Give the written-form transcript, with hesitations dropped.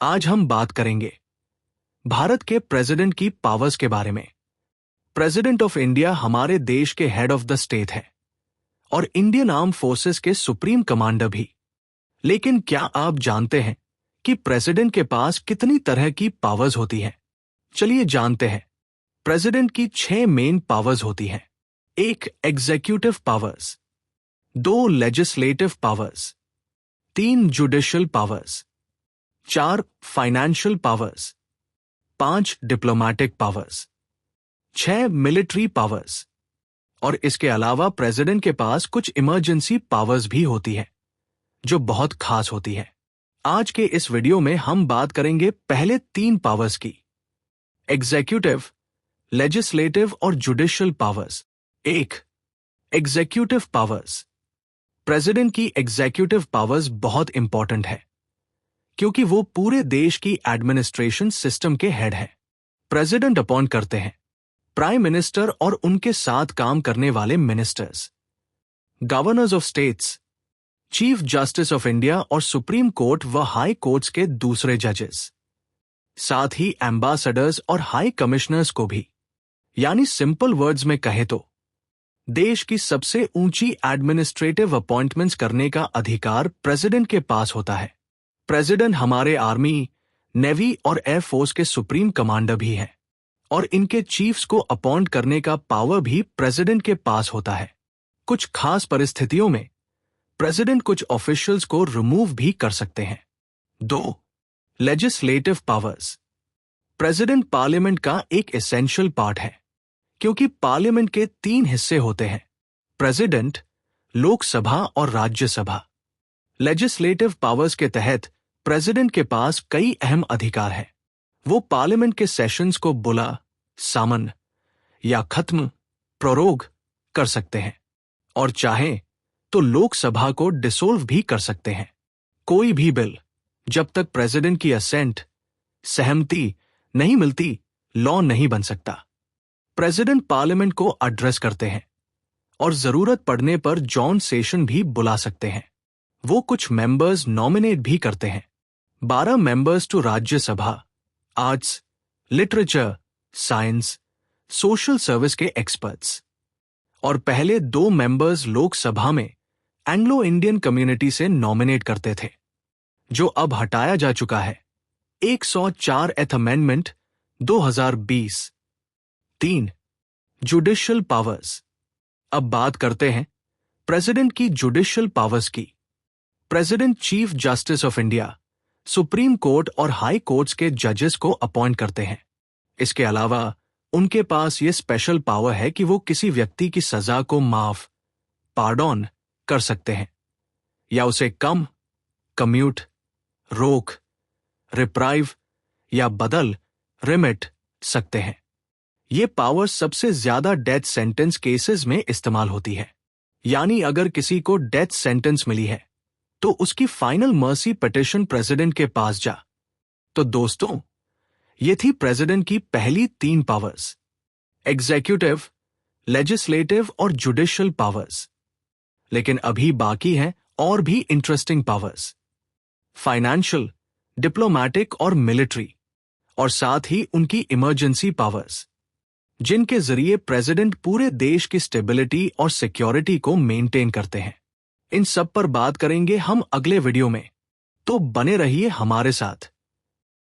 आज हम बात करेंगे भारत के प्रेसिडेंट की पावर्स के बारे में। प्रेसिडेंट ऑफ इंडिया हमारे देश के हेड ऑफ द स्टेट है और इंडियन आर्म फोर्सेस के सुप्रीम कमांडर भी। लेकिन क्या आप जानते हैं कि प्रेसिडेंट के पास कितनी तरह की पावर्स होती हैं? चलिए जानते हैं। प्रेसिडेंट की 6 मेन पावर्स होती हैं। 1 executive powers, 2 legislative powers, 3 judicial powers, 4 financial powers, 5 diplomatic powers, 6 military powers और इसके अलावा प्रेसिडेंट के पास कुछ इमरजेंसी पावर्स भी होती है जो बहुत खास होती है। आज के इस वीडियो में हम बात करेंगे पहले 3 पावर्स की, एग्जीक्यूटिव, लेजिस्लेटिव और judicial powers. 1 executive powers. President की एग्जीक्यूटिव पावर्स बहुत इंपॉर्टेंट है क्योंकि वो पूरे देश की एडमिनिस्ट्रेशन सिस्टम के हेड है। प्रेसिडेंट अपॉइंट करते हैं प्राइम मिनिस्टर और उनके साथ काम करने वाले ministers, governors of states, chief justice of India और सुप्रीम कोर्ट व हाई कोर्ट्स के दूसरे जजेस, साथ ही एम्बेसडर्स और हाई कमिश्नर्स को भी। यानी सिंपल वर्ड्स में कहे तो देश की सबसे ऊंची एडमिनिस्ट्रेटिव अपॉइंटमेंट्स करने का अधिकार प्रेसिडेंट के पास होता है। प्रेसिडेंट हमारे आर्मी, नेवी और एयरफोर्स के सुप्रीम कमांडर भी हैं और इनके चीफ्स को अपॉइंट करने का पावर भी प्रेसिडेंट के पास होता है। कुछ खास परिस्थितियों में प्रेसिडेंट कुछ ऑफिशियल्स को रिमूव भी कर सकते हैं। 2 लेजिस्लेटिव पावर्स। प्रेसिडेंट पार्लियामेंट का एक एसेंशियल पार्ट है क्योंकि पार्लियामेंट के 3 हिस्से होते हैं, प्रेसिडेंट, लोकसभा और राज्यसभा। लेजिस्लेटिव पावर्स के तहत प्रेसिडेंट के पास कई अहम अधिकार हैं। वो पार्लियामेंट के सेशंस को बुला, सामन या खत्म, प्रोरोग कर सकते हैं और चाहें तो लोकसभा को डिसोल्व भी कर सकते हैं। कोई भी बिल जब तक प्रेसिडेंट की असेंट, सहमति नहीं मिलती, लॉ नहीं बन सकता। प्रेसिडेंट पार्लियामेंट को एड्रेस करते हैं और जरूरत पड़ने पर जॉइंट सेशन भी बुला सकते हैं। वो कुछ मेंबर्स नॉमिनेट भी करते हैं। 12 members to Rajya Sabha, arts, literature, science, social service के एक्सपर्ट्स और पहले 2 मेंबर्स लोकसभा में एंग्लो इंडियन कम्युनिटी से नॉमिनेट करते थे, जो अब हटाया जा चुका है। 104th amendment 2020। 3 judicial powers. अब बात करते हैं प्रेसिडेंट की जुडिशियल पावर्स की। President chief justice of India, supreme court और हाई कोर्ट्स के जजेस को अपॉइंट करते हैं। इसके अलावा उनके पास यह स्पेशल पावर है कि वो किसी व्यक्ति की सजा को माफ, पार्डन कर सकते हैं या उसे कम, कम्यूट, रोक, रिप्राइव या बदल, रिमिट सकते हैं। ये पावर सबसे ज्यादा डेथ सेंटेंस केसेस में इस्तेमाल होती है। यानी अगर किसी को डेथ सेंटेंस मिली है तो उसकी फाइनल मर्सी पिटिशन प्रेसिडेंट के पास जा। तो दोस्तों, ये थी प्रेसिडेंट की पहली 3 पावर्स, एग्जीक्यूटिव, लेजिस्लेटिव और जुडिशियल पावर्स। लेकिन अभी बाकी हैं और भी इंटरेस्टिंग पावर्स, फाइनेंशियल, डिप्लोमेटिक और मिलिट्री, और साथ ही उनकी इमरजेंसी पावर्स, जिनके जरिए प्रेसिडेंट पूरे देश की स्टेबिलिटी और सिक्योरिटी को मेंटेन करते हैं। इन सब पर बात करेंगे हम अगले वीडियो में, तो बने रहिए हमारे साथ।